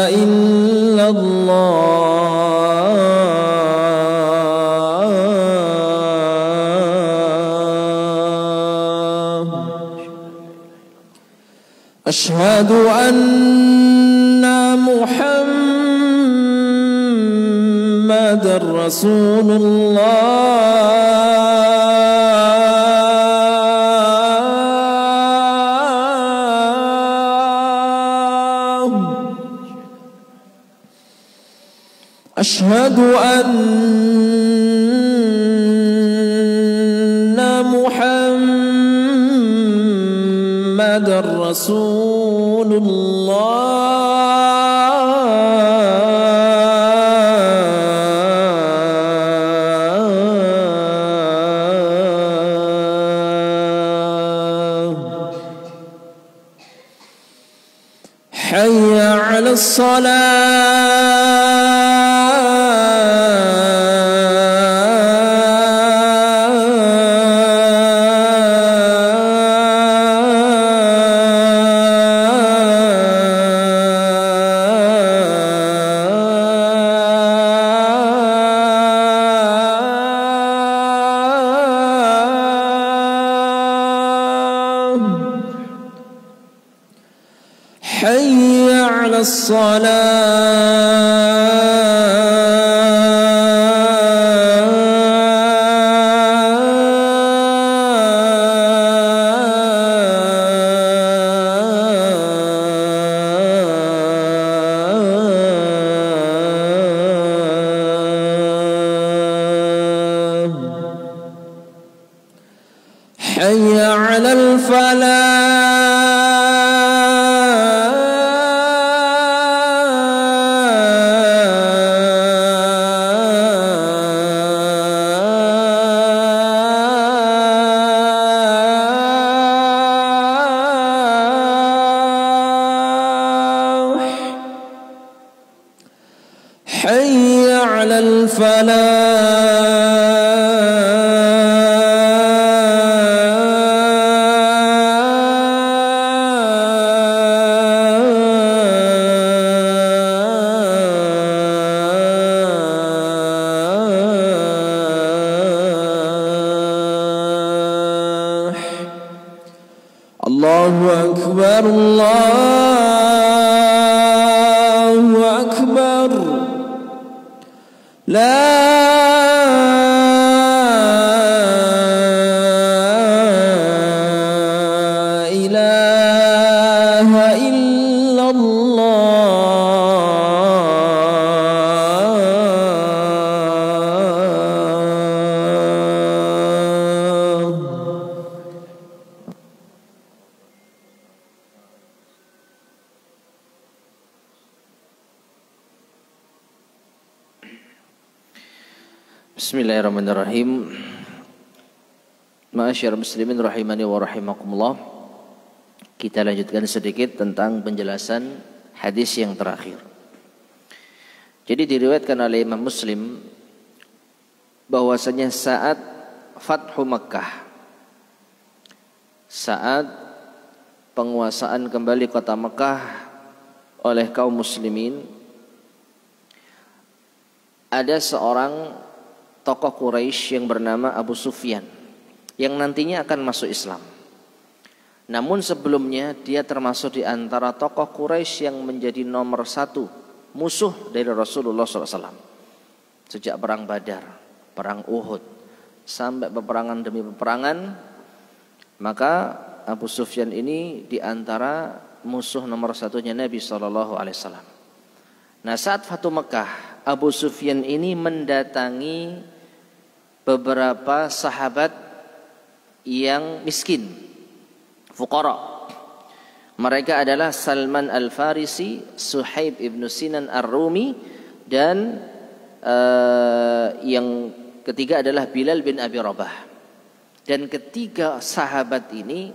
illallah. Asyhadu anna Muhammadar Rasulullah. Asyhadu anna Muhammadar Rasulullah. Hayya 'alas salat. حي على الصلاة حي على الفلاح حي على الفلاح. الله أكبر، الله أكبر، لا إله إلا الله. Bismillahirrahmanirrahim. Ma'asyar muslimin rahimani wa rahimakumullah. Kita lanjutkan sedikit tentang penjelasan hadis yang terakhir. Jadi diriwayatkan oleh Imam Muslim bahwasanya saat Fathu Makkah, saat penguasaan kembali kota Makkah oleh kaum muslimin, ada seorang tokoh Quraisy yang bernama Abu Sufyan yang nantinya akan masuk Islam. Namun sebelumnya dia termasuk di antara tokoh Quraisy yang menjadi nomor satu musuh dari Rasulullah SAW. Sejak perang Badar, perang Uhud, sampai peperangan demi peperangan, maka Abu Sufyan ini di antara musuh nomor satunya Nabi SAW. Nah, saat Fatu Mekah, Abu Sufyan ini mendatangi beberapa sahabat yang miskin, fuqara. Mereka adalah Salman Al-Farisi, Suhaib ibn Sinan Ar-Rumi, dan yang ketiga adalah Bilal bin Abi Rabah. Dan ketiga sahabat ini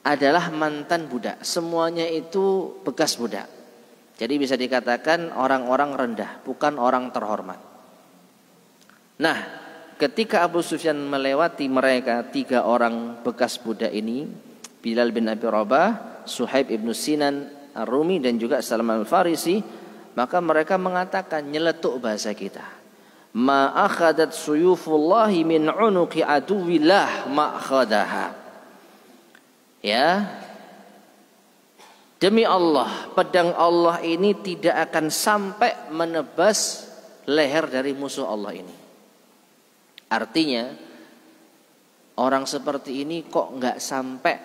adalah mantan budak. Semuanya itu bekas budak. Jadi bisa dikatakan orang-orang rendah, bukan orang terhormat. Nah, ketika Abu Sufyan melewati mereka, tiga orang bekas budak ini, Bilal bin Abi Rabah, Suhaib ibn Sinan Ar-Rumi, dan juga Salman Al-Farisi, maka mereka mengatakan, nyeletuk bahasa kita, ma akhadat suyufullahi min unuqi aduwillah ma akhadaha. Ya, demi Allah, pedang Allah ini tidak akan sampai menebas leher dari musuh Allah ini. Artinya, orang seperti ini kok nggak sampai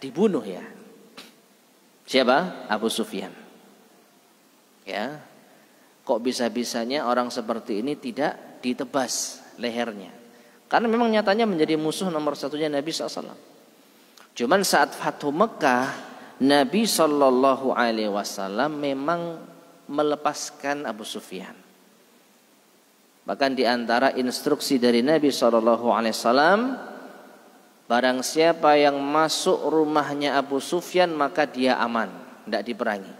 dibunuh ya? Siapa? Abu Sufyan. Ya, kok bisa-bisanya orang seperti ini tidak ditebas lehernya? Karena memang nyatanya menjadi musuh nomor satunya Nabi SAW. Cuman saat Fathu Mekah, Nabi SAW memang melepaskan Abu Sufyan. Bahkan di antara instruksi dari Nabi SAW, barang siapa yang masuk rumahnya Abu Sufyan maka dia aman, tidak diperangi.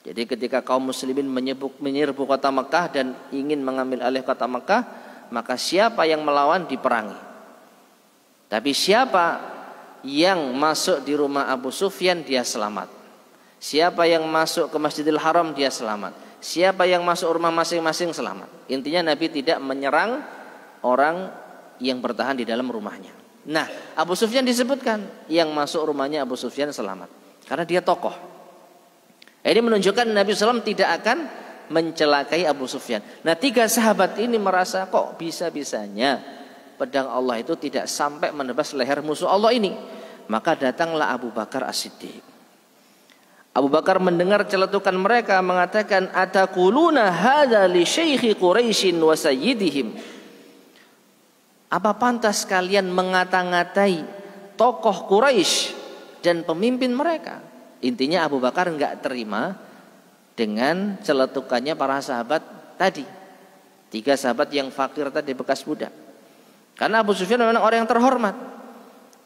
Jadi ketika kaum muslimin menyerbu kota Mekah dan ingin mengambil alih kota Mekah, maka siapa yang melawan diperangi. Tapi siapa yang masuk di rumah Abu Sufyan dia selamat. Siapa yang masuk ke Masjidil Haram dia selamat. Siapa yang masuk rumah masing-masing selamat. Intinya Nabi tidak menyerang orang yang bertahan di dalam rumahnya. Nah, Abu Sufyan disebutkan yang masuk rumahnya Abu Sufyan selamat karena dia tokoh. Ini menunjukkan Nabi SAW tidak akan mencelakai Abu Sufyan. Nah, tiga sahabat ini merasa kok bisa-bisanya pedang Allah itu tidak sampai menebas leher musuh Allah ini. Maka datanglah Abu Bakar As-Siddiq. Abu Bakar mendengar celetukan mereka mengatakan, ataquluna hadza li syaikhi Quraisy wa sayyidihim. Apa pantas kalian mengata-ngatai tokoh Quraisy dan pemimpin mereka? Intinya Abu Bakar enggak terima dengan celetukannya para sahabat tadi. Tiga sahabat yang fakir tadi, bekas budak. Karena Abu Sufyan memang orang yang terhormat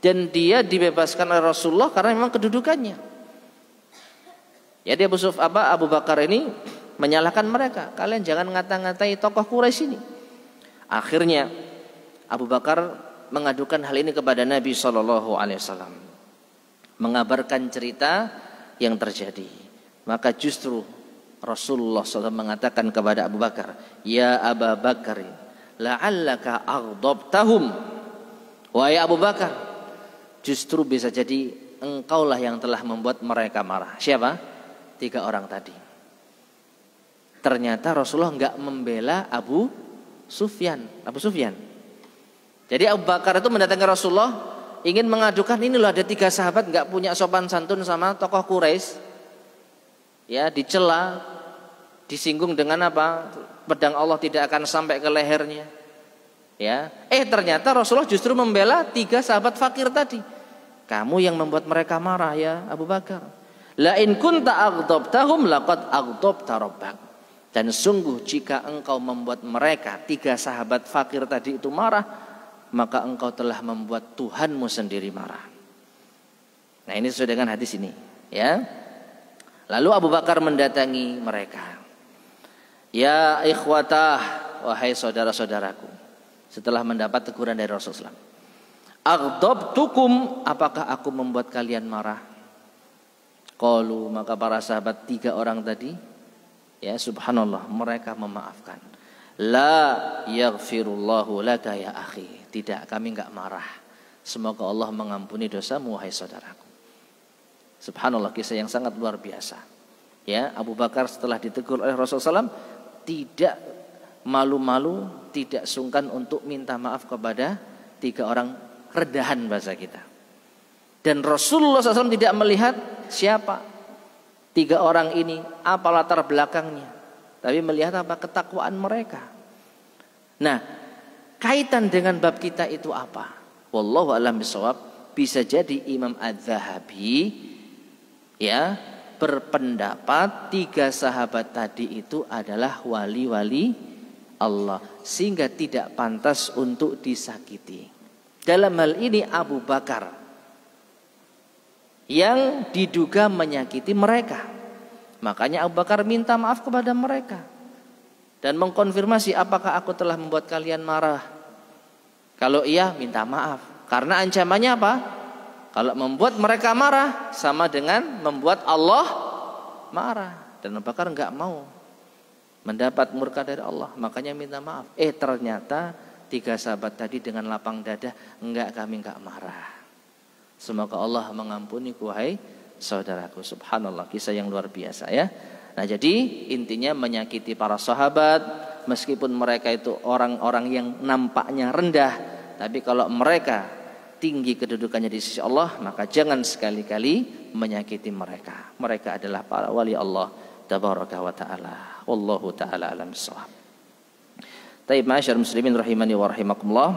dan dia dibebaskan oleh Rasulullah karena memang kedudukannya. Jadi Abu Bakar ini menyalahkan mereka, kalian jangan ngata-ngatai tokoh Quraisy ini. Akhirnya Abu Bakar mengadukan hal ini kepada Nabi SAW, mengabarkan cerita yang terjadi. Maka justru Rasulullah SAW mengatakan kepada Abu Bakar, ya Abu Bakar, la'allaka aghdabtahum. Wahai Abu Bakar, justru bisa jadi engkaulah yang telah membuat mereka marah. Siapa? Tiga orang tadi. Ternyata Rasulullah enggak membela Abu Sufyan. Jadi Abu Bakar itu mendatangi Rasulullah ingin mengadukan, ini loh ada tiga sahabat enggak punya sopan santun sama tokoh Quraisy. Ya, dicela, disinggung dengan apa? Pedang Allah tidak akan sampai ke lehernya. Ya, ternyata Rasulullah justru membela tiga sahabat fakir tadi. Kamu yang membuat mereka marah ya Abu Bakar. La in kunta aghdabtahum laqad aghdabta rabbak. Dan sungguh jika engkau membuat mereka tiga sahabat fakir tadi itu marah, maka engkau telah membuat Tuhanmu sendiri marah. Nah, ini sesuai dengan hadis ini, ya. Lalu Abu Bakar mendatangi mereka. Ya ikhwatah, wahai saudara-saudaraku. Setelah mendapat teguran dari Rasulullah, aghdabtukum, apakah aku membuat kalian marah? Qalu, maka para sahabat tiga orang tadi, ya subhanallah, mereka memaafkan. La yaghfirullahu laka ya akhi. Tidak, kami enggak marah. Semoga Allah mengampuni dosamu wahai saudaraku. Subhanallah, kisah yang sangat luar biasa. Ya, Abu Bakar setelah ditegur oleh Rasulullah SAW tidak malu-malu, tidak sungkan untuk minta maaf kepada tiga orang redahan bahasa kita. Dan Rasulullah SAW tidak melihat siapa 3 orang ini, apa latar belakangnya, tapi melihat apa? Ketakwaan mereka. Nah, kaitan dengan bab kita itu apa? Wallahu a'lam bishawab. Bisa jadi Imam Az-Zahabi ya berpendapat 3 sahabat tadi itu adalah wali-wali Allah, sehingga tidak pantas untuk disakiti. Dalam hal ini Abu Bakar yang diduga menyakiti mereka. Makanya Abu Bakar minta maaf kepada mereka dan mengkonfirmasi, apakah aku telah membuat kalian marah? Kalau iya, minta maaf. Karena ancamannya apa? Kalau membuat mereka marah sama dengan membuat Allah marah. Dan Abu Bakar enggak mau mendapat murka dari Allah, makanya minta maaf. Ternyata 3 sahabat tadi dengan lapang dada, enggak, kami enggak marah. Semoga Allah mengampuni wahai saudaraku. Subhanallah, kisah yang luar biasa ya. Nah, jadi intinya menyakiti para sahabat, meskipun mereka itu orang-orang yang nampaknya rendah, tapi kalau mereka tinggi kedudukannya di sisi Allah, maka jangan sekali-kali menyakiti mereka. Mereka adalah para wali Allah tabaraka wa ta'ala. Wallahu ta'ala alam bissawab. Taib, ma'asyar muslimin rahimani wa rahimakumullah.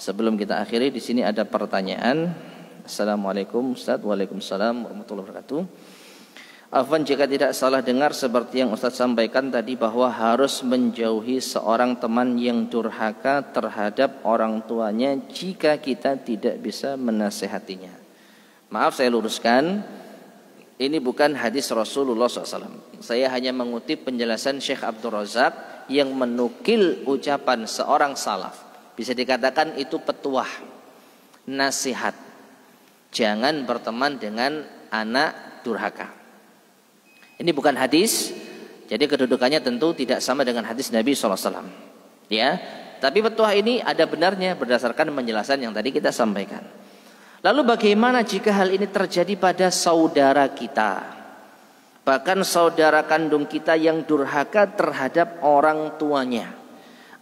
Sebelum kita akhiri, di sini ada pertanyaan. Assalamualaikum Ustaz. Waalaikumsalam warahmatullahi wabarakatuh. Afwan, jika tidak salah dengar seperti yang Ustaz sampaikan tadi, bahwa harus menjauhi seorang teman yang durhaka terhadap orang tuanya jika kita tidak bisa menasehatinya. Maaf, saya luruskan, ini bukan hadis Rasulullah SAW. Saya hanya mengutip penjelasan Syekh Abdul Razak yang menukil ucapan seorang salaf. Bisa dikatakan itu petuah, nasihat. Jangan berteman dengan anak durhaka. Ini bukan hadis, jadi kedudukannya tentu tidak sama dengan hadis Nabi SAW. Ya, tapi petuah ini ada benarnya berdasarkan penjelasan yang tadi kita sampaikan. Lalu bagaimana jika hal ini terjadi pada saudara kita, bahkan saudara kandung kita yang durhaka terhadap orang tuanya?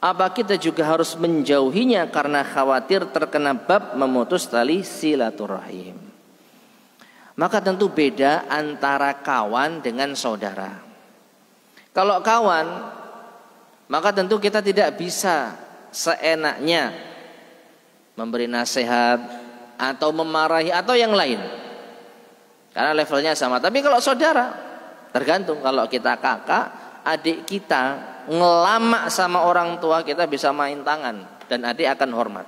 Apa kita juga harus menjauhinya karena khawatir terkena bab memutus tali silaturahim? Maka tentu beda antara kawan dengan saudara. Kalau kawan, maka tentu kita tidak bisa seenaknya memberi nasihat atau memarahi atau yang lain, karena levelnya sama. Tapi kalau saudara, tergantung. Kalau kita kakak, adik kita ngelamak sama orang tua, kita bisa main tangan dan adik akan hormat.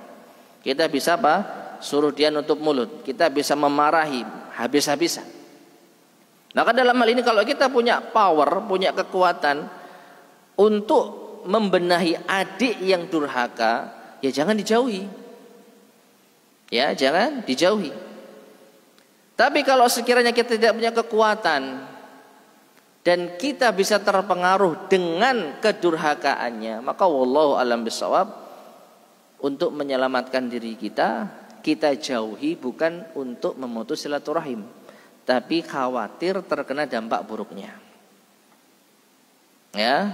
Kita bisa apa? Suruh dia nutup mulut. Kita bisa memarahi habis-habisan. Nah, dalam hal ini kalau kita punya power, punya kekuatan untuk membenahi adik yang durhaka, ya jangan dijauhi. Ya, jangan dijauhi. Tapi kalau sekiranya kita tidak punya kekuatan dan kita bisa terpengaruh dengan kedurhakaannya, maka wallahu alam bisawab, untuk menyelamatkan diri kita, kita jauhi bukan untuk memutus silaturahim, tapi khawatir terkena dampak buruknya. Ya,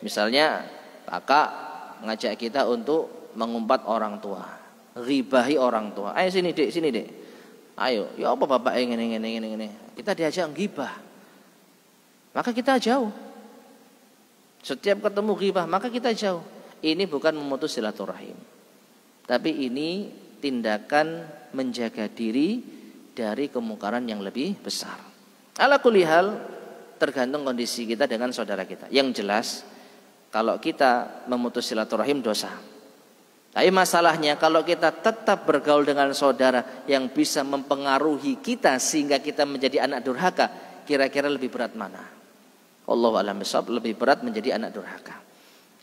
misalnya kakak ngajak kita untuk mengumpat orang tua, ghibahi orang tua. Ayo sini dek, sini dek. Ayo, ya apa bapak ini. Kita diajak ghibah, maka kita jauh. Setiap ketemu ghibah, maka kita jauh. Ini bukan memutus silaturahim, tapi ini tindakan menjaga diri dari kemungkaran yang lebih besar. Ala kulli hal, tergantung kondisi kita dengan saudara kita. Yang jelas, kalau kita memutus silaturahim dosa. Tapi masalahnya kalau kita tetap bergaul dengan saudara yang bisa mempengaruhi kita sehingga kita menjadi anak durhaka, kira-kira lebih berat mana? Allahu a'lam bishawab, lebih berat menjadi anak durhaka.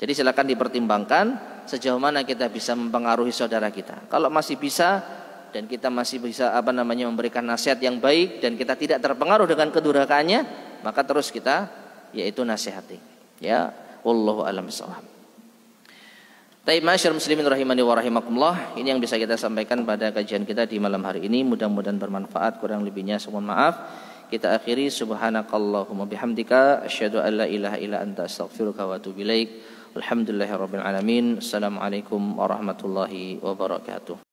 Jadi silakan dipertimbangkan sejauh mana kita bisa mempengaruhi saudara kita. Kalau masih bisa dan kita masih bisa memberikan nasihat yang baik dan kita tidak terpengaruh dengan kedurhakaannya, maka terus kita yaitu nasihati. Ya, wallahu a'lam bishawab. Taib, ma'asyar muslimin rahimani wa rahimakumullah. Ini yang bisa kita sampaikan pada kajian kita di malam hari ini. Mudah-mudahan bermanfaat. Kurang lebihnya mohon maaf. Kita akhiri, subhanakallahumma bihamdika asyhadu an la ilaha illa anta astaghfiruka wa atubu ilaik. Alhamdulillahirabbil alamin. Assalamualaikum warahmatullahi wabarakatuh.